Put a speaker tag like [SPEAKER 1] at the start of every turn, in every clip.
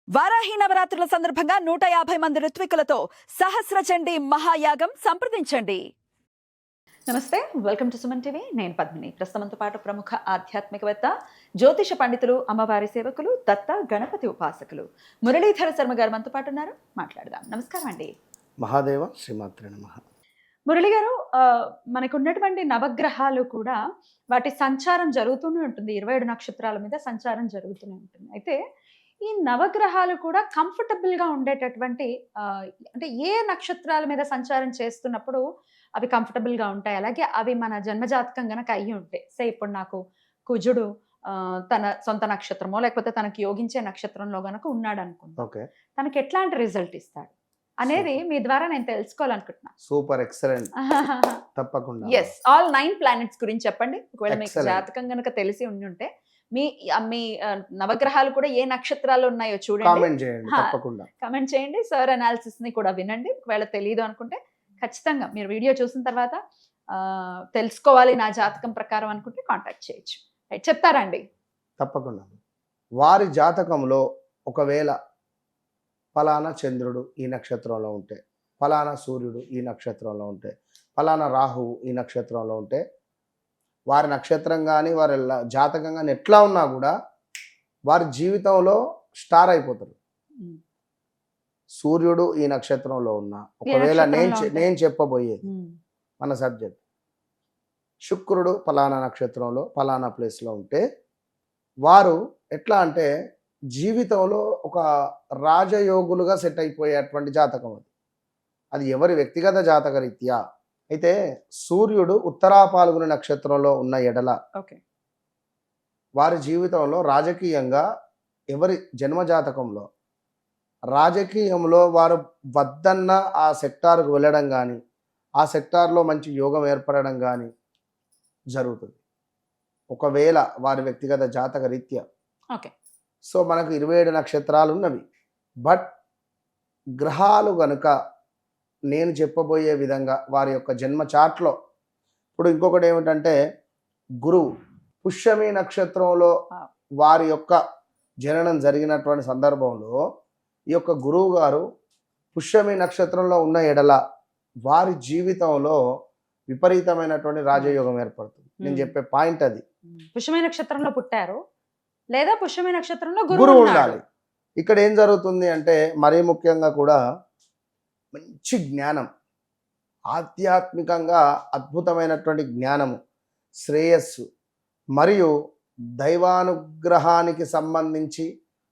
[SPEAKER 1] వారాహి నవరాత్రుల సందర్భంగా 150 మంది ఋత్వికులతో సహస్ర చండీ మహాయాగం సంప్రదించండి. నమస్తే, వెల్కమ్ టు సుమన్ టీవీ. నేను పద్మిని. ప్రస్తుతంతో పాటు ప్రముఖ ఆధ్యాత్మికవేత్త, జ్యోతిష పండితులు, అమ్మవారి సేవకులు, దత్త గణపతి ఉపాసకులు మురళీధర శర్మ గారు మనతో పాటు ఉన్నారు. మాట్లాడదాం. నమస్కారం అండి.
[SPEAKER 2] మహాదేవ శ్రీమాత్రే నమః.
[SPEAKER 1] మురళి గారు, మనకు ఉన్నటువంటి నవగ్రహాలు కూడా వాటి సంచారం జరుగుతూనే ఉంటుంది. 27 నక్షత్రాల మీద సంచారం జరుగుతూనే ఉంటుంది. అయితే ఈ నవగ్రహాలు కూడా కంఫర్టబుల్ గా ఉండేటటువంటి అంటే ఏ నక్షత్రాల మీద సంచారం చేస్తున్నప్పుడు అవి కంఫర్టబుల్ గా ఉంటాయి, అలాగే అవి మన జన్మజాతకం గనక అయ్యి ఉంటాయి. సే ఇప్పుడు నాకు కుజుడు తన సొంత నక్షత్రమో లేకపోతే తనకి యోగించే నక్షత్రంలో గనక ఉన్నాడు అనుకుంటా,
[SPEAKER 2] ఓకే,
[SPEAKER 1] తనకి ఎట్లాంటి రిజల్ట్ ఇస్తాడు అనేది మీ ద్వారా నేను తెలుసుకోవాలనుకుంటున్నా.
[SPEAKER 2] Super, excellent. తప్పకుండా.
[SPEAKER 1] ఎస్, ఆల్ 9 ప్లానెట్స్ గురించి చెప్పండి. ఒకవేళ మీకు
[SPEAKER 2] Excellent.
[SPEAKER 1] జాతకం గనక తెలిసి ఉంటే మీ మీ నవగ్రహాలు కూడా ఏ నక్షత్రాలు ఉన్నాయో చూడండి,
[SPEAKER 2] కామెంట్ చేయండి,
[SPEAKER 1] హా.
[SPEAKER 2] తప్పకుండా.
[SPEAKER 1] కమెంట్ చేయండి. సార్ అనాలిసిస్ ని కూడా వినండి. ఒకవేళ తెలియదు అనుకుంటే ఖచ్చితంగా మీరు వీడియో చూసిన తర్వాత తెలుసుకోవాలి నా జాతకం ప్రకారం అనుకుంటే కాంటాక్ట్ చేయొచ్చు. రైట్, చెప్తారండి?
[SPEAKER 2] తప్పకుండా. వారి జాతకంలో ఒకవేళ ఫలానా చంద్రుడు ఈ నక్షత్రంలో ఉంటే, ఫలానా సూర్యుడు ఈ నక్షత్రంలో ఉంటే, ఫలానా రాహువు ఈ నక్షత్రంలో ఉంటే, వారి నక్షత్రం కానీ వారి జాతకం కానీ ఎట్లా ఉన్నా కూడా వారి జీవితంలో స్టార్ అయిపోతారు. సూర్యుడు ఈ నక్షత్రంలో ఉన్నా, ఒకవేళ నేను చెప్పబోయేది మన సబ్జెక్ట్, శుక్రుడు ఫలానా నక్షత్రంలో ఫలానా ప్లేస్లో ఉంటే వారు ఎట్లా అంటే జీవితంలో ఒక రాజయోగులుగా సెట్ అయిపోయేటువంటి జాతకం అది. అది ఎవరి వ్యక్తిగత జాతక రీత్యా. అయితే సూర్యుడు ఉత్తరా పాల్గొని నక్షత్రంలో ఉన్న ఎడల
[SPEAKER 1] ఓకే,
[SPEAKER 2] వారి జీవితంలో రాజకీయంగా ఎవరి జన్మజాతకంలో రాజకీయంలో వారు వద్దన్న ఆ సెక్టార్కు వెళ్ళడం కానీ ఆ సెక్టార్లో మంచి యోగం ఏర్పడడం కానీ జరుగుతుంది, ఒకవేళ వారి వ్యక్తిగత జాతక రీత్యా.
[SPEAKER 1] ఓకే,
[SPEAKER 2] సో మనకు 27 నక్షత్రాలు ఉన్నవి. బట్ గ్రహాలు గనుక నేను చెప్పబోయే విధంగా వారి యొక్క జన్మ చార్ట్లో, ఇప్పుడు ఇంకొకటి ఏమిటంటే గురువు పుష్యమి నక్షత్రంలో వారి యొక్క జననం జరిగినటువంటి సందర్భంలో ఈ యొక్క గురువు గారు పుష్యమి నక్షత్రంలో ఉన్న ఎడల వారి జీవితంలో విపరీతమైనటువంటి రాజయోగం ఏర్పడుతుంది. నేను చెప్పే పాయింట్ అది.
[SPEAKER 1] పుష్యమి నక్షత్రంలో పుట్టారు లేదా పుష్యమి నక్షత్రంలో
[SPEAKER 2] గురువు ఉండాలి. ఇక్కడ ఏం జరుగుతుంది అంటే మరీ ముఖ్యంగా కూడా మంచి జ్ఞానం, ఆధ్యాత్మికంగా అద్భుతమైనటువంటి జ్ఞానము, శ్రేయస్సు మరియు దైవానుగ్రహానికి సంబంధించి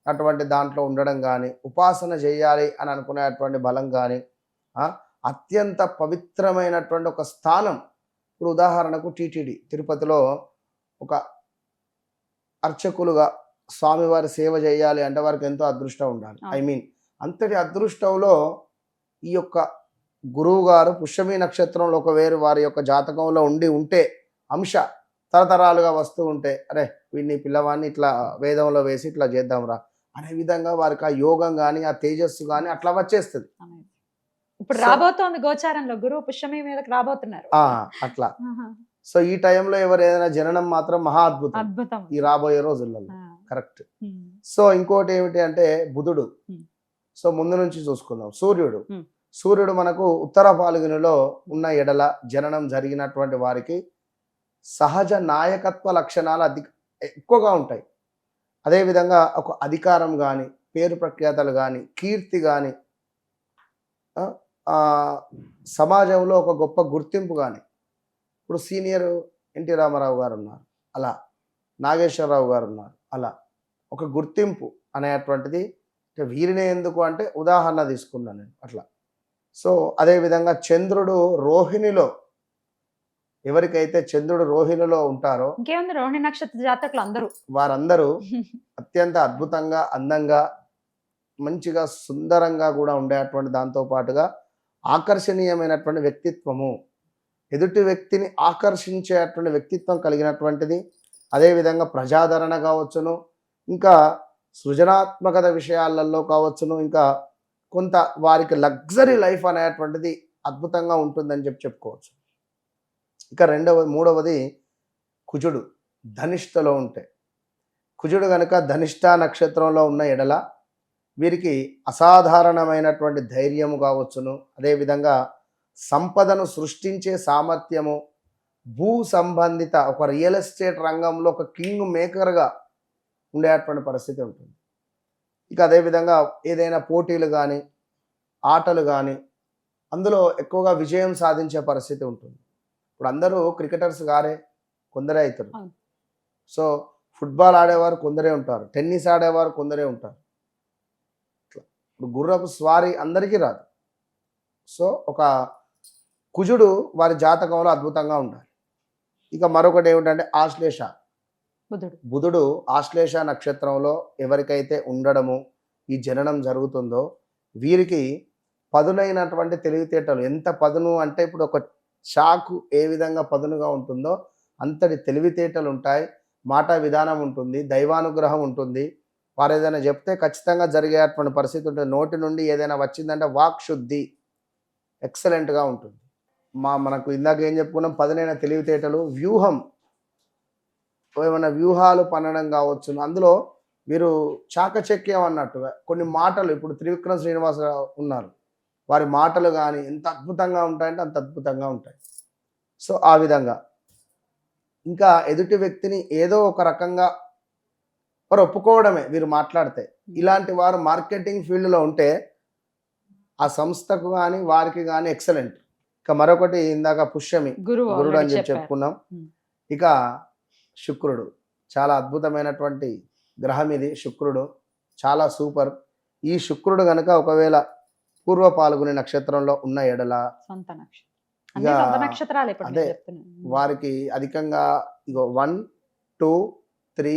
[SPEAKER 2] అటువంటి దాంట్లో ఉండడం కానీ, ఉపాసన చేయాలి అని అనుకునేటువంటి బలం కానీ, అత్యంత పవిత్రమైనటువంటి ఒక స్థానం. ఇప్పుడు ఉదాహరణకు టీటీడీ తిరుపతిలో ఒక అర్చకులుగా స్వామివారి సేవ చేయాలి అంటే వారికి ఎంతో అదృష్టం ఉండాలి. ఐ మీన్ అంతటి అదృష్టంలో ఈ యొక్క గురువు గారు పుష్యమి నక్షత్రంలో ఒకవేళ వారి యొక్క జాతకంలో ఉంటే అంశ తరతరాలుగా వస్తూ ఉంటే, అరే వీడిని పిల్లవాడిని ఇట్లా వేదంలో వేసి ఇట్లా చేద్దాంరా అనే విధంగా వారికి ఆ యోగం కానీ ఆ తేజస్సు కానీ అట్లా వచ్చేస్తుంది.
[SPEAKER 1] ఇప్పుడు రాబోతోంది గోచారంలో గురువు పుష్యమి మీదకి రాబోతున్నారు
[SPEAKER 2] అట్లా. సో ఈ టైంలో ఎవరు ఏదైనా జననం మాత్రం మహా అద్భుతం ఈ రాబోయే రోజులలో. కరెక్ట్. సో ఇంకోటి ఏమిటి అంటే బుధుడు. సో ముందు నుంచి చూసుకుందాం. సూర్యుడు మనకు ఉత్తర పాల్గొనిలో ఉన్న ఎడల జననం జరిగినటువంటి వారికి సహజ నాయకత్వ లక్షణాలు ఎక్కువగా ఉంటాయి. అదేవిధంగా ఒక అధికారం కానీ, పేరు ప్రఖ్యాతలు కానీ, కీర్తి కానీ, సమాజంలో ఒక గొప్ప గుర్తింపు కానీ. ఇప్పుడు సీనియర్ ఎన్టీ రామారావు గారు ఉన్నారు, అలా నాగేశ్వరరావు గారు ఉన్నారు, అలా ఒక గుర్తింపు అనేటువంటిది. వీరినే ఎందుకు అంటే ఉదాహరణ తీసుకున్నాను నేను అట్లా. సో అదేవిధంగా చంద్రుడు రోహిణిలో, ఎవరికైతే చంద్రుడు రోహిణిలో ఉంటారో
[SPEAKER 1] ఇంకేముంది, రోహిణి నక్షత్ర జాతకులు అందరూ
[SPEAKER 2] వారందరూ అత్యంత అద్భుతంగా, అందంగా, మంచిగా, సుందరంగా కూడా ఉండేటువంటి దాంతో పాటుగా ఆకర్షణీయమైనటువంటి వ్యక్తిత్వము, ఎదుటి వ్యక్తిని ఆకర్షించేటువంటి వ్యక్తిత్వం కలిగినటువంటిది. అదేవిధంగా ప్రజాదరణ కావచ్చును, ఇంకా సృజనాత్మకత విషయాలలో కావచ్చును, ఇంకా కొంత వారికి లగ్జరీ లైఫ్ అనేటువంటిది అద్భుతంగా ఉంటుందని చెప్పుకోవచ్చు. ఇక మూడవది కుజుడు ధనిష్టలో ఉంటే, కుజుడు కనుక ధనిష్ట నక్షత్రంలో ఉన్న ఎడల వీరికి అసాధారణమైనటువంటి ధైర్యము కావచ్చును, అదేవిధంగా సంపదను సృష్టించే సామర్థ్యము, భూ సంబంధిత ఒక రియల్ ఎస్టేట్ రంగంలో ఒక కింగ్ మేకర్గా ఉండేటువంటి పరిస్థితి ఉంటుంది. ఇక అదేవిధంగా ఏదైనా పోటీలు కానీ ఆటలు కానీ అందులో ఎక్కువగా విజయం సాధించే పరిస్థితి ఉంటుంది. ఇప్పుడు అందరూ క్రికెటర్స్ గారే, కొందరే అవుతారు.
[SPEAKER 1] అవును.
[SPEAKER 2] సో ఫుట్బాల్ ఆడేవారు కొందరే ఉంటారు, టెన్నిస్ ఆడేవారు కొందరే ఉంటారు. ఇట్లా ఇప్పుడు గుర్రపు స్వారీ అందరికీ రాదు. సో ఒక కుజుడు వారి జాతకంలో అద్భుతంగా ఉండాలి. ఇక మరొకటి ఏమిటంటే ఆశ్లేష.
[SPEAKER 1] బుధుడు.
[SPEAKER 2] బుధుడు ఆశ్లేష నక్షత్రంలో ఎవరికైతే ఉండడము ఈ జననం జరుగుతుందో వీరికి పదునైనటువంటి తెలివితేటలు, ఎంత పదును అంటే ఇప్పుడు ఒక చాకు ఏ విధంగా పదునుగా ఉంటుందో అంతటి తెలివితేటలు ఉంటాయి, మాట విధానం ఉంటుంది, దైవానుగ్రహం ఉంటుంది. వారు ఏదైనా చెప్తే ఖచ్చితంగా జరిగేటువంటి పరిస్థితి ఉంటుంది. నోటి నుండి ఏదైనా వచ్చిందంటే వాక్ శుద్ధి ఎక్సలెంట్గా ఉంటుంది. మనకు ఇందాక ఏం చెప్పుకున్నాం, పదునైన తెలివితేటలు, వ్యూహం, ఏమైనా వ్యూహాలు పన్నడం కావచ్చు. అందులో వీరు చాకచక్యం అన్నట్టుగా కొన్ని మాటలు, ఇప్పుడు త్రివిక్రమ్ శ్రీనివాసరావు ఉన్నారు, వారి మాటలు కానీ ఎంత అద్భుతంగా ఉంటాయంటే అంత అద్భుతంగా ఉంటాయి. సో ఆ విధంగా ఇంకా ఎదుటి వ్యక్తిని ఏదో ఒక రకంగా వారు ఒప్పుకోవడమే వీరు మాట్లాడితే. ఇలాంటి వారు మార్కెటింగ్ ఫీల్డ్లో ఉంటే ఆ సంస్థకు కానీ వారికి కానీ ఎక్సలెంట్. ఇక మరొకటి ఇందాక పుష్యమి
[SPEAKER 1] గురువు
[SPEAKER 2] గురుడు అని
[SPEAKER 1] already చెప్పారు.
[SPEAKER 2] చెప్పుకున్నాం.
[SPEAKER 1] ఉమ్.
[SPEAKER 2] ఇక శుక్రుడు చాలా అద్భుతమైనటువంటి గ్రహం ఇది. శుక్రుడు చాలా సూపర్. ఈ శుక్రుడు కనుక ఒకవేళ పూర్వ పాల్గొనే నక్షత్రంలో ఉన్న ఎడల
[SPEAKER 1] సొంత నక్షత్రం. అన్ని
[SPEAKER 2] ఇక
[SPEAKER 1] సొంత నక్షత్రాలు ఇప్పుడు
[SPEAKER 2] అదే
[SPEAKER 1] నేను చెప్తున్నాను.
[SPEAKER 2] వారికి అధికంగా ఇగో 1, 2, 3,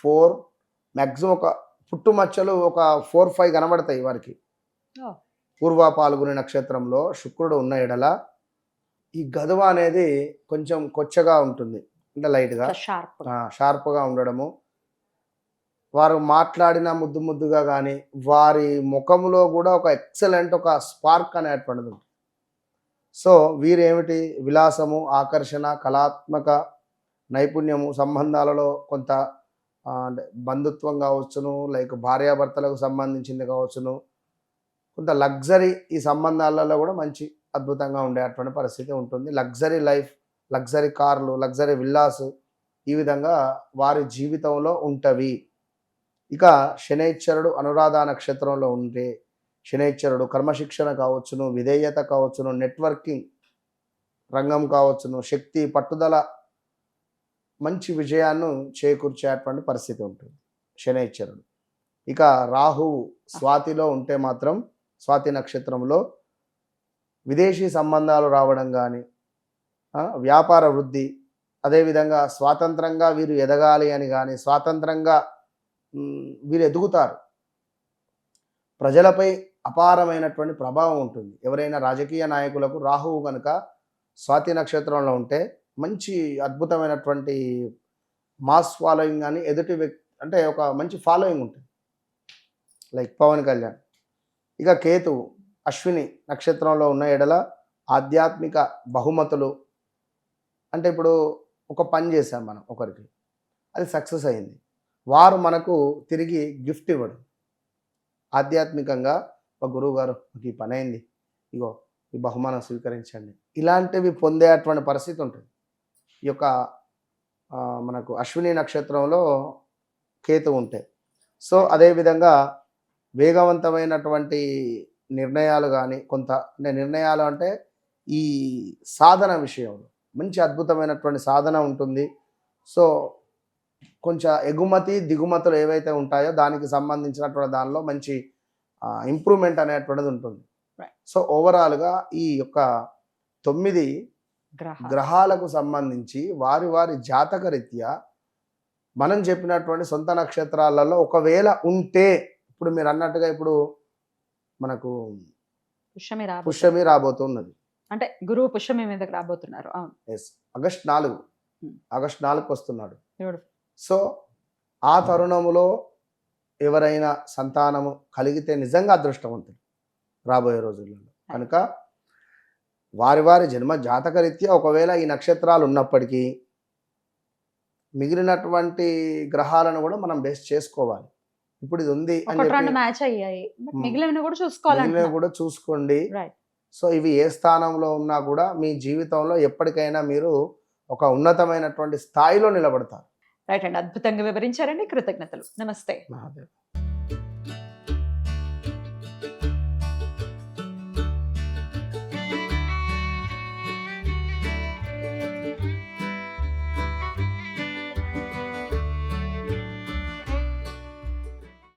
[SPEAKER 2] 4 మ్యాక్సిమం ఒక పుట్టుమచ్చలు ఒక 4, 5 కనబడతాయి వారికి.
[SPEAKER 1] ఓ.
[SPEAKER 2] పూర్వ పాల్గొనే నక్షత్రంలో శుక్రుడు ఉన్న ఎడల ఈ గదువ అనేది కొంచెం కొచ్చగా ఉంటుంది, అంటే లైట్గా
[SPEAKER 1] షార్ప్.
[SPEAKER 2] షార్ప్గా ఉండడము. వారు మాట్లాడిన ముద్దు ముద్దుగా కానీ వారి ముఖంలో కూడా ఒక ఎక్సలెంట్ ఒక స్పార్క్ అనేటువంటిది ఉంటుంది. సో వీరేమిటి విలాసము, ఆకర్షణ, కళాత్మక నైపుణ్యము, సంబంధాలలో కొంత అంటే బంధుత్వం కావచ్చును, లైక్ భార్యాభర్తలకు సంబంధించింది కావచ్చును, కొంత లగ్జరీ ఈ సంబంధాలలో కూడా మంచి అద్భుతంగా ఉండేటువంటి పరిస్థితి ఉంటుంది. లగ్జరీ లైఫ్, లగ్జరీ కార్లు, లగ్జరీ విల్లాసు ఈ విధంగా వారి జీవితంలో ఉంటవి. ఇక శనైశ్వరుడు అనురాధ నక్షత్రంలో ఉంటే శనైశ్వరుడు కర్మశిక్షణ కావచ్చును, విధేయత కావచ్చును, నెట్వర్కింగ్ రంగం కావచ్చును, శక్తి, పట్టుదల, మంచి విజయాన్ని చేకూర్చేటువంటి పరిస్థితి ఉంటుంది శనైశ్వరుడు. ఇక రాహువు స్వాతిలో ఉంటే మాత్రం స్వాతి నక్షత్రంలో విదేశీ సంబంధాలు రావడం కానీ, వ్యాపార వృద్ధి, అదేవిధంగా స్వాతంత్రంగా వీరు ఎదగాలి అని కానీ, స్వాతంత్రంగా వీరు ఎదుగుతారు. ప్రజలపై అపారమైనటువంటి ప్రభావం ఉంటుంది. ఎవరైనా రాజకీయ నాయకులకు రాహువు కనుక స్వాతి నక్షత్రంలో ఉంటే మంచి అద్భుతమైనటువంటి మాస్ ఫాలోయింగ్ కానీ, ఎదుటి వ్యక్తి అంటే ఒక మంచి ఫాలోయింగ్ ఉంటుంది, లైక్ పవన్ కళ్యాణ్. ఇక కేతువు అశ్విని నక్షత్రంలో ఉన్న ఎడల ఆధ్యాత్మిక బహుమతులు, అంటే ఇప్పుడు ఒక పని చేశాం మనం ఒకరికి, అది సక్సెస్ అయింది, వారు మనకు తిరిగి గిఫ్ట్ ఇవ్వడం, ఆధ్యాత్మికంగా ఒక గురువు గారు ఈ పని అయింది, ఇగో ఈ బహుమానం స్వీకరించండి, ఇలాంటివి పొందేటువంటి పరిస్థితి ఉంటుంది ఈ యొక్క మనకు అశ్విని నక్షత్రంలో కేతు ఉంటే. సో అదేవిధంగా వేగవంతమైనటువంటి నిర్ణయాలు కానీ, కొంత అంటే నిర్ణయాలు అంటే ఈ సాధన విషయంలో మంచి అద్భుతమైనటువంటి సాధన ఉంటుంది. సో కొంచెం ఎగుమతి దిగుమతులు ఏవైతే ఉంటాయో దానికి సంబంధించినటువంటి దానిలో మంచి ఇంప్రూవ్మెంట్ అనేటువంటిది ఉంటుంది. సో ఓవరాల్గా ఈ యొక్క 9 గ్రహాలకు సంబంధించి వారి వారి జాతక రీత్యా మనం చెప్పినటువంటి సొంత నక్షత్రాలలో ఒకవేళ ఉంటే, ఇప్పుడు మీరు అన్నట్టుగా ఇప్పుడు మనకు పుష్యమి రాబోతున్నది,
[SPEAKER 1] అంటే గురువు పుష్యమి మీదకి రాబోతున్నారు. అవును.
[SPEAKER 2] ఎస్, ఆగస్ట్ 4కి వస్తున్నాడు.
[SPEAKER 1] Beautiful.
[SPEAKER 2] సో ఆ తరుణములో ఎవరైనా సంతానము కలిగితే నిజంగా అదృష్టవంతులు రాబోయే రోజులలో. కనుక వారి వారి జన్మ జాతక రీత్యా ఒకవేళ ఈ నక్షత్రాలు ఉన్నప్పటికీ మిగిలినటువంటి గ్రహాలను కూడా మనం బేస్ చేసుకోవాలి. ఇప్పుడు ఇది ఉంది అని
[SPEAKER 1] ఒకటి
[SPEAKER 2] చెప్పి
[SPEAKER 1] రెండు మ్యాచ్ అయ్యాయి బట్
[SPEAKER 2] మ్మ్.
[SPEAKER 1] మిగిలినవి కూడా
[SPEAKER 2] మిగిలినవి
[SPEAKER 1] చూసుకోవాలంటున్నారు.
[SPEAKER 2] కూడా చూసుకోండి.
[SPEAKER 1] రైట్.
[SPEAKER 2] సో ఇవి ఏ స్థానంలో ఉన్నా కూడా మీ జీవితంలో ఎప్పటికైనా మీరు ఒక ఉన్నతమైనటువంటి స్థాయిలో నిలబడతారు.
[SPEAKER 1] రైట్ అండి, అద్భుతంగా వివరించారండి, కృతజ్ఞతలు. నమస్తే.
[SPEAKER 2] మహాదేవ్.